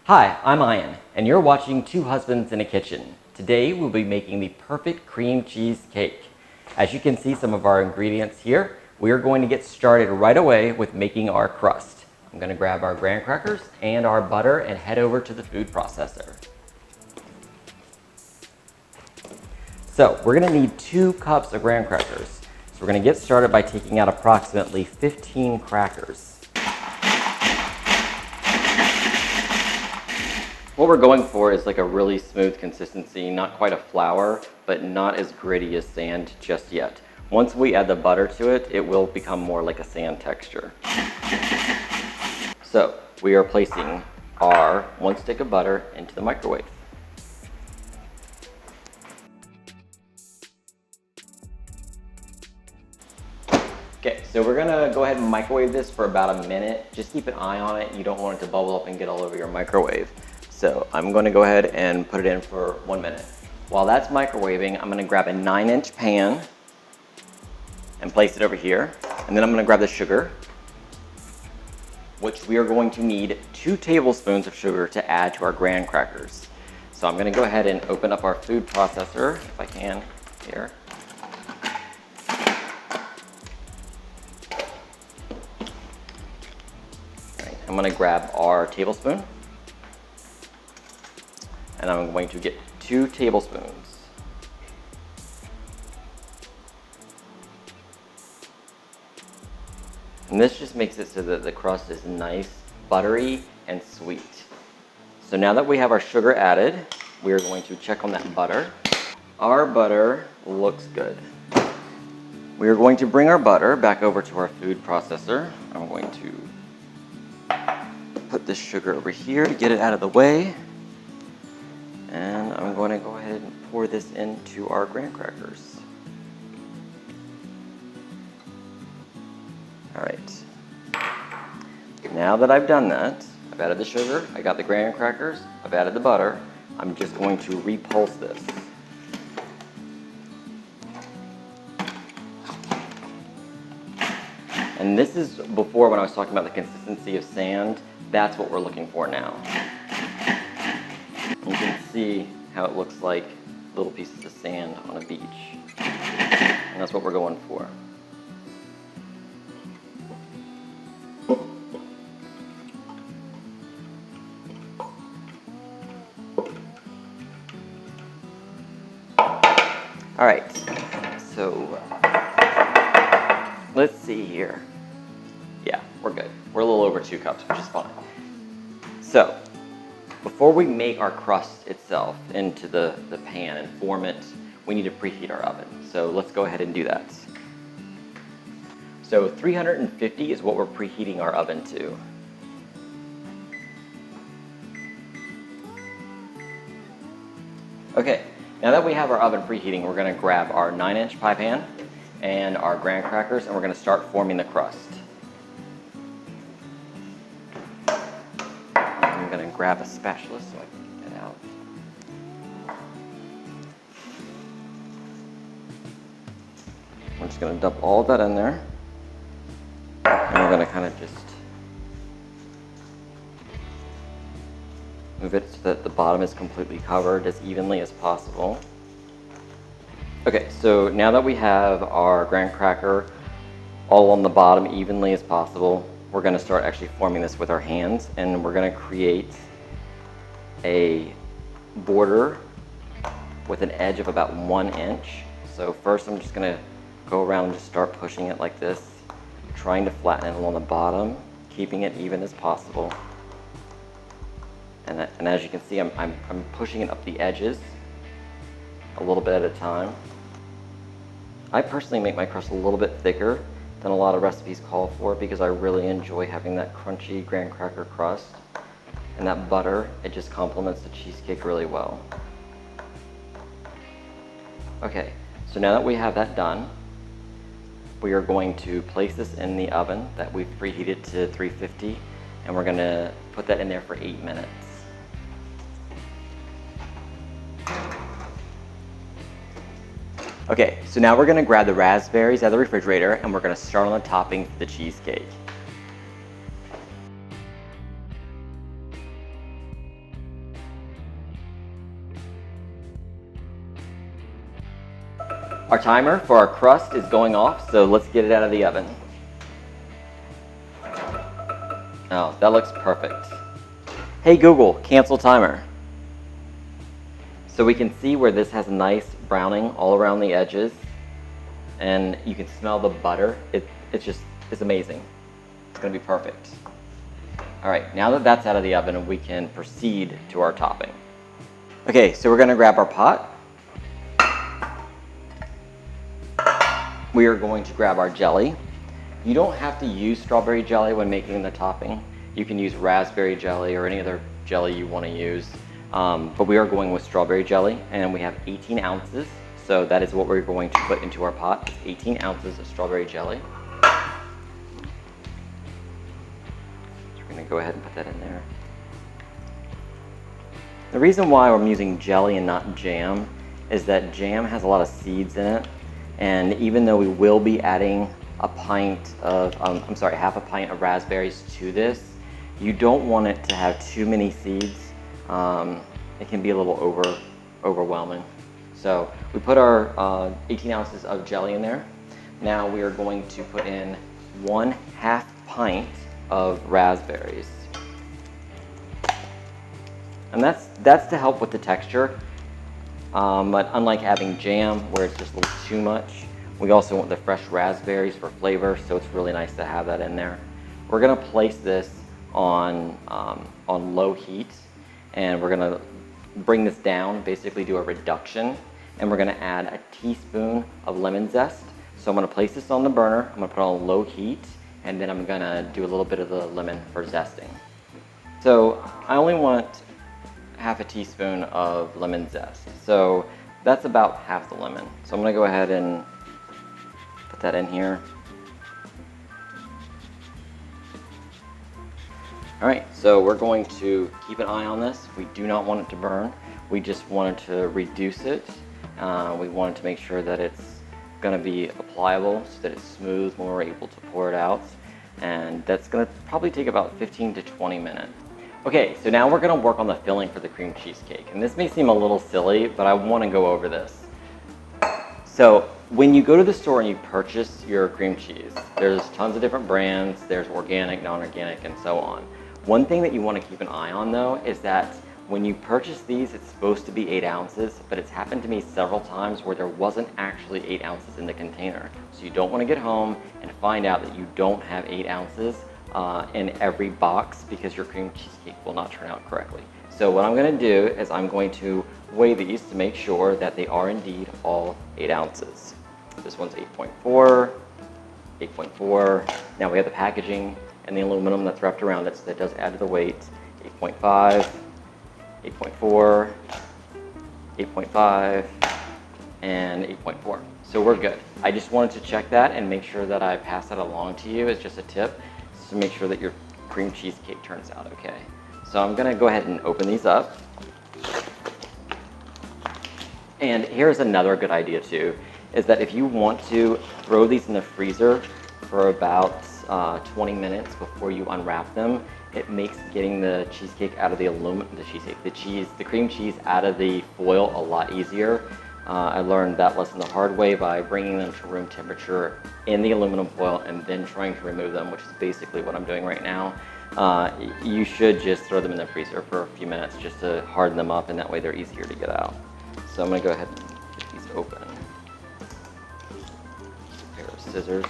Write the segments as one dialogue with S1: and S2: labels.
S1: Hi, I'm Ian, and you're watching Two Husbands in a Kitchen. Today we'll be making the perfect cream cheese cake. As you can see some of our ingredients here, we are going to get started right away with making our crust. I'm going to grab our graham crackers and our butter and head over to the food processor. So we're going to need 2 cups of graham crackers. So we're going to get started by taking out approximately 15 crackers. What we're going for is like a really smooth consistency, not quite a flour, but not as gritty as sand just yet. Once we add the butter to it, it will become more like a sand texture. So we are placing our 1 stick of butter into the microwave. Okay, so we're gonna go ahead and microwave this for about a minute. Just keep an eye on it. You don't want it to bubble up and get all over your microwave. So I'm going to go ahead and put it in for 1 minute. While that's microwaving, I'm going to grab a 9-inch pan and place it over here. And then I'm going to grab the sugar, which we are going to need 2 tablespoons of sugar to add to our graham crackers. So I'm going to go ahead and open up our food processor, if I can, here. All right, I'm going to grab our tablespoon. And I'm going to get 2 tablespoons. And this just makes it so that the crust is nice, buttery, and sweet. So now that we have our sugar added, we are going to check on that butter. Our butter looks good. We are going to bring our butter back over to our food processor. I'm going to put this sugar over here to get it out of the way. And I'm going to go ahead and pour this into our graham crackers. All right. Now that I've done that, I've added the sugar, I got the graham crackers, I've added the butter. I'm just going to repulse this. And this is before when I was talking about the consistency of sand. That's what we're looking for now. You can see how it looks like little pieces of sand on a beach. And that's what we're going for. All right, so let's see here. Yeah, we're good. We're a little over 2 cups, which is fine. So, before we make our crust itself into the pan and form it, we need to preheat our oven. So let's go ahead and do that. So 350 is what we're preheating our oven to. Okay, now that we have our oven preheating, we're going to grab our 9-inch pie pan and our graham crackers, and we're going to start forming the crust. I'm going to grab a spatula so I can get it out. I'm just going to dump all of that in there. And we're going to kind of just move it so that the bottom is completely covered as evenly as possible. Okay, so now that we have our graham cracker all on the bottom evenly as possible, we're going to start actually forming this with our hands, and we're going to create a border with an edge of about 1 inch. So first I'm just going to go around and just start pushing it like this, trying to flatten it along the bottom, keeping it even as possible. And as you can see, I'm pushing it up the edges a little bit at a time. I personally make my crust a little bit thicker than a lot of recipes call for because I really enjoy having that crunchy graham cracker crust, and that butter, it just complements the cheesecake really well. Okay, so now that we have that done, we are going to place this in the oven that we've preheated to 350, and we're going to put that in there for 8 minutes. Okay, so now we're going to grab the raspberries out of the refrigerator and we're going to start on the topping for the cheesecake. Our timer for our crust is going off, so let's get it out of the oven. Oh, that looks perfect. Hey Google, cancel timer. So we can see where this has a nice browning all around the edges, and you can smell the butter. It's amazing. It's gonna be perfect. All right, now that that's out of the oven, we can proceed to our topping. Okay, so we're gonna grab our pot. We are going to grab our jelly. You don't have to use strawberry jelly when making the topping. You can use raspberry jelly or any other jelly you want to use. But we are going with strawberry jelly, and we have 18 ounces. So that is what we're going to put into our pot, 18 ounces of strawberry jelly. So we're going to go ahead and put that in there. The reason why I'm using jelly and not jam is that jam has a lot of seeds in it. And even though we will be adding a pint of, half a pint of raspberries to this, you don't want it to have too many seeds. It can be a little overwhelming. So we put our 18 ounces of jelly in there. Now we are going to put in 1/2 pint of raspberries. And that's to help with the texture. But unlike having jam where it's just a little too much, we also want the fresh raspberries for flavor, so it's really nice to have that in there. We're gonna place this on low heat, and we're gonna bring this down, basically do a reduction, and we're gonna add a teaspoon of lemon zest. So I'm gonna place this on the burner, I'm gonna put it on low heat, and then I'm gonna do a little bit of the lemon for zesting. So I only want 1/2 teaspoon of lemon zest. So that's about half the lemon. So I'm gonna go ahead and put that in here. All right, so we're going to keep an eye on this. We do not want it to burn. We just wanted to reduce it. We wanted to make sure that it's gonna be pliable so that it's smooth when we're able to pour it out. And that's gonna probably take about 15 to 20 minutes. Okay, so now we're gonna work on the filling for the cream cheesecake. And this may seem a little silly, but I wanna go over this. So when you go to the store and you purchase your cream cheese, there's tons of different brands. There's organic, non-organic, and so on. One thing that you wanna keep an eye on though is that when you purchase these, it's supposed to be 8 ounces, but it's happened to me several times where there wasn't actually 8 ounces in the container. So you don't wanna get home and find out that you don't have 8 ounces in every box, because your cream cheesecake will not turn out correctly. So what I'm gonna do is I'm going to weigh these to make sure that they are indeed all 8 ounces. This one's 8.4, 8.4. Now we have the packaging and the aluminum that's wrapped around it, so that does add to the weight. 8.5, 8.4, 8.5, and 8.4. So we're good. I just wanted to check that and make sure that I pass that along to you as just a tip, to make sure that your cream cheesecake turns out okay. So I'm gonna go ahead and open these up. And here's another good idea too, is that if you want to throw these in the freezer for about 20 minutes before you unwrap them, it makes getting the cheesecake out of the the cream cheese out of the foil a lot easier. I learned that lesson the hard way by bringing them to room temperature in the aluminum foil and then trying to remove them, which is basically what I'm doing right now. You should just throw them in the freezer for a few minutes just to harden them up, and that way they're easier to get out. So I'm gonna go ahead and get these open. A pair of scissors.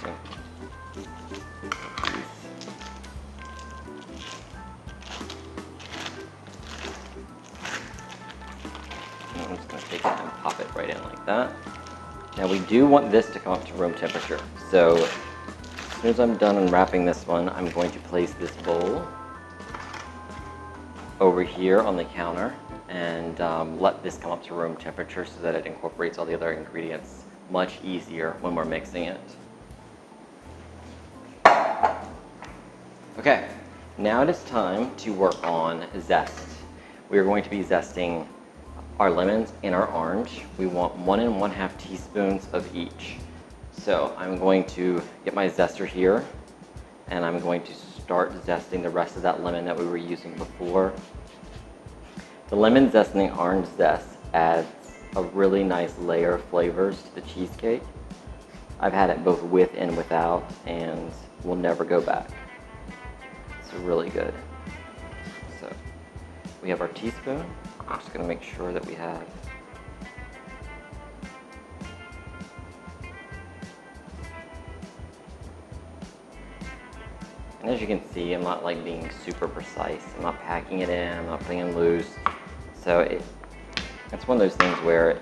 S1: I'm just going to take it and pop it right in like that. Now we do want this to come up to room temperature. So as soon as I'm done unwrapping this one, I'm going to place this bowl over here on the counter and let this come up to room temperature so that it incorporates all the other ingredients much easier when we're mixing it. Okay, now it is time to work on zest. We are going to be zesting our lemons and our orange. We want 1 1/2 teaspoons of each. So I'm going to get my zester here, and I'm going to start zesting the rest of that lemon that we were using before. The lemon zest and the orange zest adds a really nice layer of flavors to the cheesecake. I've had it both with and without, and will never go back. It's really good. So we have our teaspoon. I'm just going to make sure that we have and as you can see, I'm not like being super precise. I'm not packing it in, I'm not putting it loose. So it's one of those things where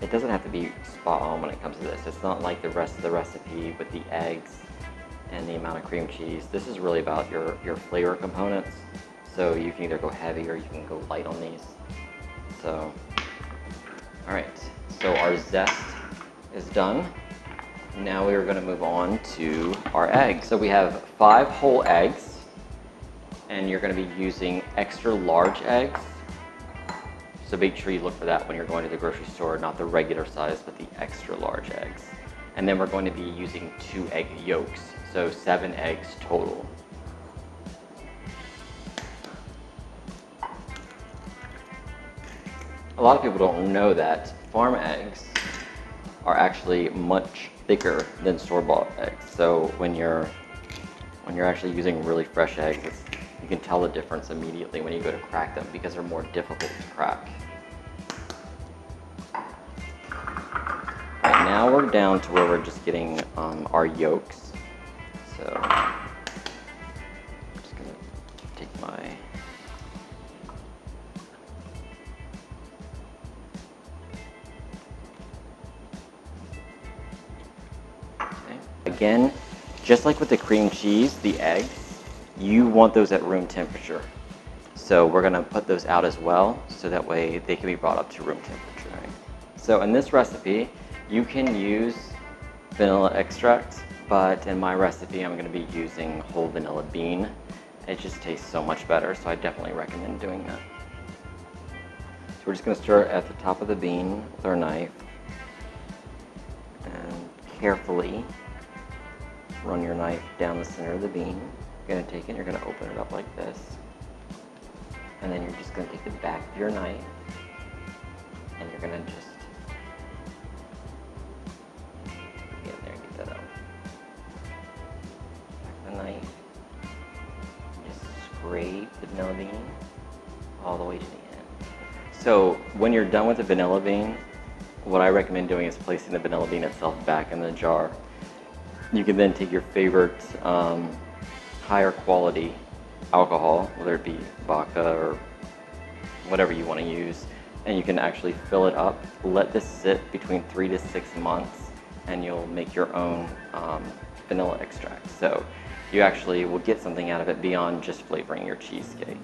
S1: it doesn't have to be spot on when it comes to this. It's not like the rest of the recipe with the eggs and the amount of cream cheese. This is really about your flavor components. So you can either go heavy or you can go light on these. So, all right, so our zest is done. Now we are going to move on to our eggs. So we have 5 whole eggs, and you're going to be using extra large eggs. So make sure you look for that when you're going to the grocery store, not the regular size, but the extra large eggs. And then we're going to be using 2 egg yolks, so 7 eggs total. A lot of people don't know that farm eggs are actually much thicker than store-bought eggs. So when you're actually using really fresh eggs, you can tell the difference immediately when you go to crack them because they're more difficult to crack. Right now we're down to where we're just getting our yolks. So I'm just gonna take my Again, just like with the cream cheese, the eggs, you want those at room temperature. So we're gonna put those out as well, so that way they can be brought up to room temperature. Right? So in this recipe, you can use vanilla extract, but in my recipe, I'm gonna be using whole vanilla bean. It just tastes so much better, so I definitely recommend doing that. So we're just gonna stir it at the top of the bean with our knife, and carefully run your knife down the center of the bean. You're going to take it, you're going to open it up like this. And then you're just going to take the back of your knife and you're going to just get in there and get that out. Back of the knife. Just scrape the vanilla bean all the way to the end. So when you're done with the vanilla bean, what I recommend doing is placing the vanilla bean itself back in the jar. You can then take your favorite higher quality alcohol, whether it be vodka or whatever you want to use, and you can actually fill it up. Let this sit between 3 to 6 months, and you'll make your own vanilla extract. So you actually will get something out of it beyond just flavoring your cheesecake.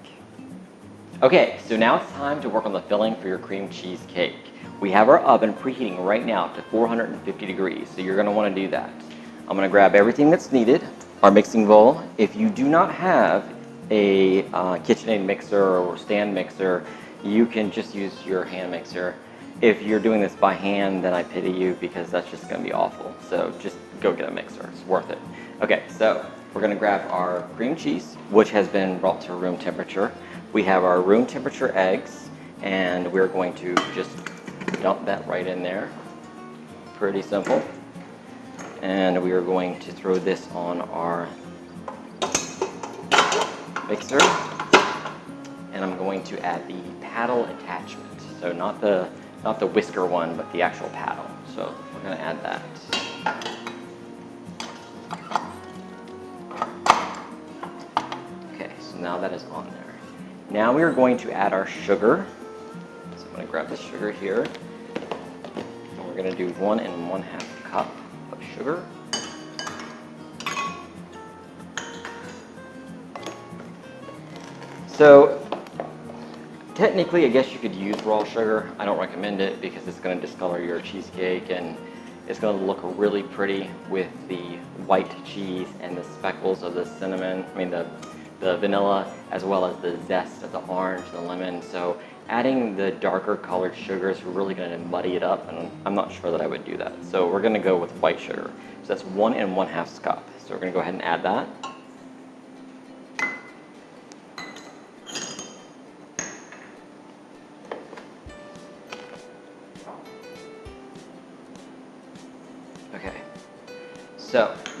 S1: Okay, so now it's time to work on the filling for your cream cheesecake. We have our oven preheating right now to 450 degrees, so you're going to want to do that. I'm going to grab everything that's needed, our mixing bowl. If you do not have a KitchenAid mixer or stand mixer, you can just use your hand mixer. If you're doing this by hand, then I pity you because that's just going to be awful. So just go get a mixer. It's worth it. Okay, so we're going to grab our cream cheese, which has been brought to room temperature. We have our room temperature eggs, and we're going to just dump that right in there. Pretty simple. And we are going to throw this on our mixer, and I'm going to add the paddle attachment. So not the whisker one, but the actual paddle. So we're going to add that. Okay, so now that is on there. Now we are going to add our sugar. So I'm going to grab the sugar here, and we're going to do 1 1/2 cup of sugar. So technically, I guess you could use raw sugar. I don't recommend it because it's going to discolor your cheesecake and it's going to look really pretty with the white cheese and the speckles of the cinnamon, the vanilla, as well as the zest of the orange, the lemon. So adding the darker colored sugar is really going to muddy it up, and I'm not sure that I would do that. So we're going to go with white sugar. So that's 1 1/2 cup. So we're going to go ahead and add that.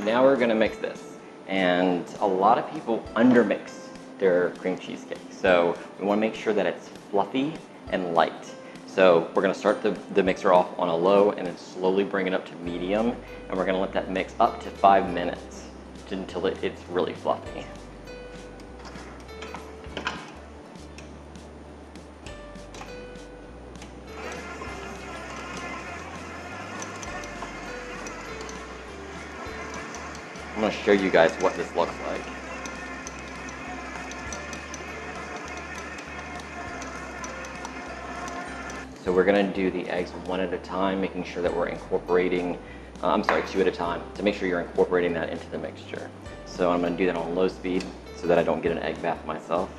S1: now we're gonna mix this. And a lot of people undermix their cream cheesecake. So we wanna make sure that it's fluffy and light. So we're gonna start the mixer off on a low and then slowly bring it up to medium. And we're gonna let that mix up to 5 minutes until it's really fluffy. I'm gonna show you guys what this looks like. So we're gonna do the eggs one at a time, making sure that we're incorporating, two at a time, to make sure you're incorporating that into the mixture. So I'm gonna do that on low speed so that I don't get an egg bath myself.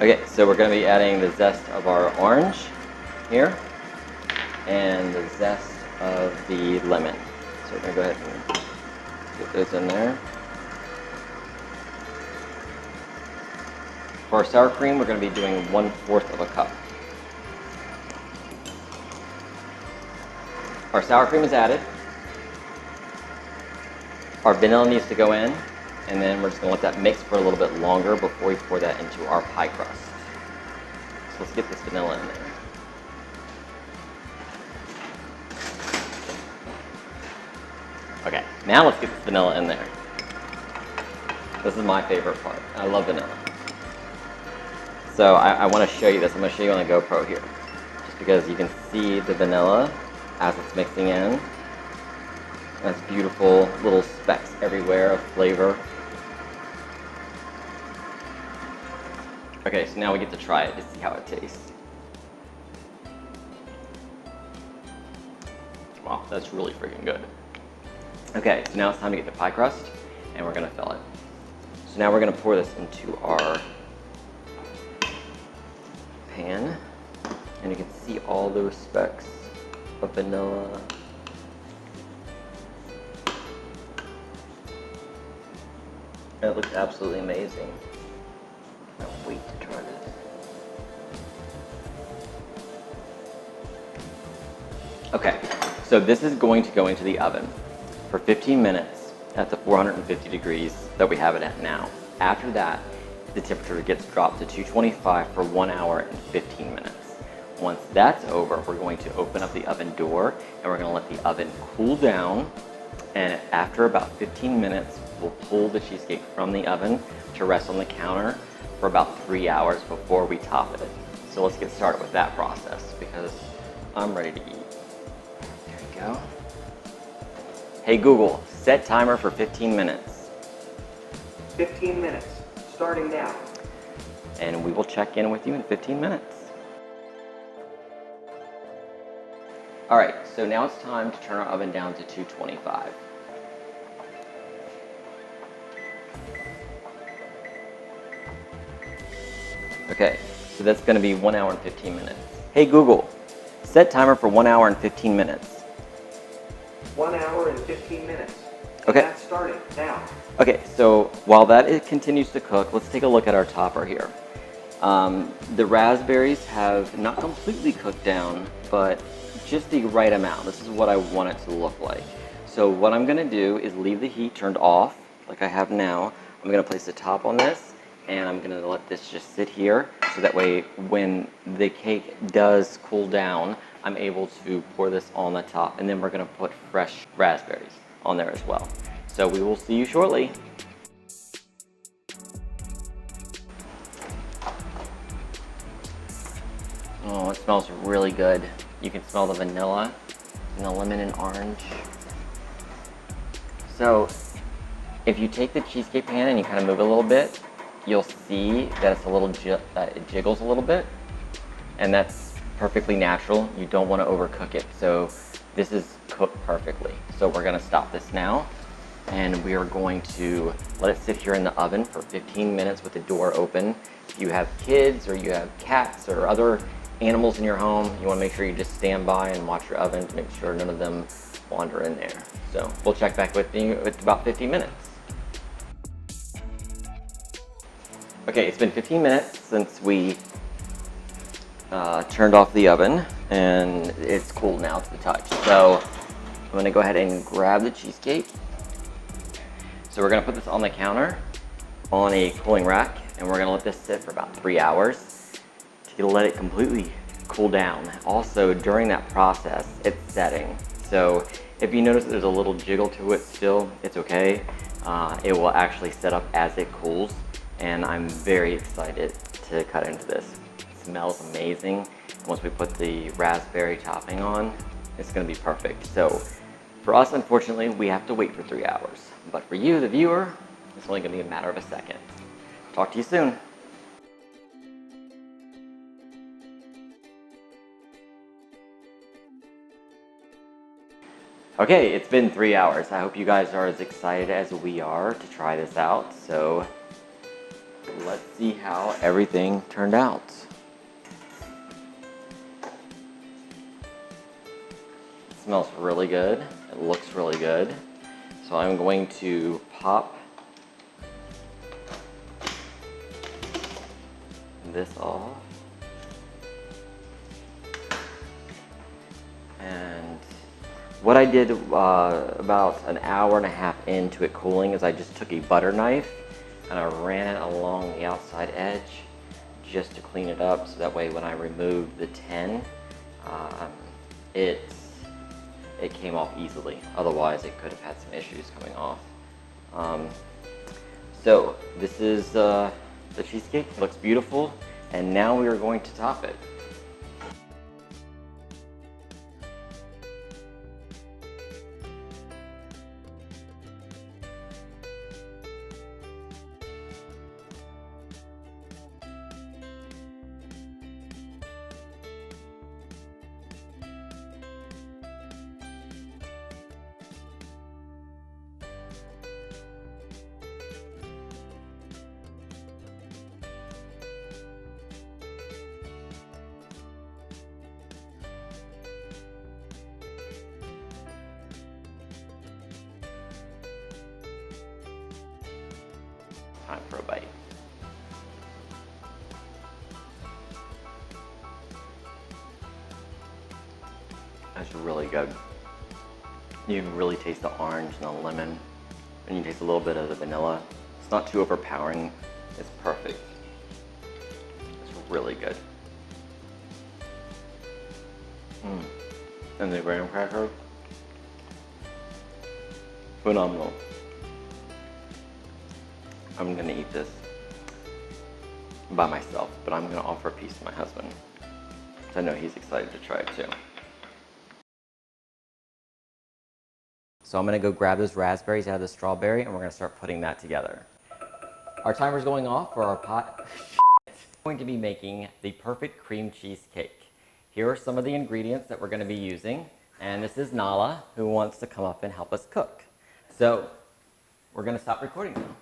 S1: Okay, so we're going to be adding the zest of our orange here and the zest of the lemon. So we're going to go ahead and get those in there. For our sour cream, we're going to be doing 1/4 of a cup. Our sour cream is added. Our vanilla needs to go in. And then we're just gonna let that mix for a little bit longer before we pour that into our pie crust. So let's get this vanilla in there. Okay, now let's get this vanilla in there. This is my favorite part. I love vanilla. So I wanna show you this. I'm gonna show you on the GoPro here. Just because you can see the vanilla as it's mixing in. That's beautiful little specks everywhere of flavor. Okay, so now we get to try it to see how it tastes. Wow, that's really freaking good. Okay, so now it's time to get the pie crust, and we're gonna fill it. So now we're gonna pour this into our pan, and you can see all those specks of vanilla. It looks absolutely amazing. I can't wait to try this. Okay, so this is going to go into the oven for 15 minutes at the 450 degrees that we have it at now. After that, the temperature gets dropped to 225 for 1 hour and 15 minutes. Once that's over, we're going to open up the oven door and we're going to let the oven cool down. And after about 15 minutes, we'll pull the cheesecake from the oven to rest on the counter for about 3 hours before we top it. So let's get started with that process because I'm ready to eat. There you go. Hey Google, set timer for 15 minutes.
S2: 15 minutes, starting now.
S1: And we will check in with you in 15 minutes. All right, so now it's time to turn our oven down to 225. Okay, so that's gonna be 1 hour and 15 minutes. Hey Google, set timer for 1 hour and 15 minutes.
S2: 1 hour and 15 minutes.
S1: Okay.
S2: That's starting now.
S1: Okay, so while that continues to cook, let's take a look at our topper here. The raspberries have not completely cooked down, but just the right amount. This is what I want it to look like. So what I'm gonna do is leave the heat turned off, like I have now. I'm gonna place the top on this, and I'm gonna let this just sit here, so that way when the cake does cool down, I'm able to pour this on the top, and then we're gonna put fresh raspberries on there as well. So we will see you shortly. Oh, it smells really good. You can smell the vanilla and the lemon and orange. So if you take the cheesecake pan and you kind of move it a little bit, you'll see that it's a little it jiggles a little bit, and that's perfectly natural. You don't want to overcook it, so this is cooked perfectly. So we're gonna stop this now, and we are going to let it sit here in the oven for 15 minutes with the door open. If you have kids or you have cats or other animals in your home, you want to make sure you just stand by and watch your oven to make sure none of them wander in there. So we'll check back with you at about 15 minutes. Okay, it's been 15 minutes since we turned off the oven, and it's cool now to the touch. So I'm gonna go ahead and grab the cheesecake. So we're gonna put this on the counter on a cooling rack, and we're gonna let this sit for about 3 hours to let it completely cool down. Also, during that process, it's setting. So if you notice that there's a little jiggle to it still, it's okay. It will actually set up as it cools, and I'm very excited to cut into this. It smells amazing. Once we put the raspberry topping on, it's gonna be perfect. So for us, unfortunately, we have to wait for 3 hours. But for you, the viewer, it's only gonna be a matter of a second. Talk to you soon. Okay, it's been 3 hours. I hope you guys are as excited as we are to try this out. So let's see how everything turned out. It smells really good. It looks really good. So I'm going to pop this off. And what I did about an hour and a half into it cooling is I just took a butter knife and I ran it along the outside edge just to clean it up, so that way when I removed the tin, it came off easily. Otherwise it could have had some issues coming off. So this is the cheesecake. It looks beautiful, and now we are going to top it. Time for a bite. That's really good. You can really taste the orange and the lemon, and you taste a little bit of the vanilla. It's not too overpowering. It's perfect. It's really good. And the graham cracker, phenomenal. I'm gonna eat this by myself, but I'm gonna offer a piece to my husband, because I know he's excited to try it too. So I'm gonna go grab those raspberries out of the strawberry, and we're gonna start putting that together. Our timer's going off for our pot. We're going to be making the perfect cream cheesecake. Here are some of the ingredients that we're gonna be using, and this is Nala, who wants to come up and help us cook. So we're gonna stop recording now.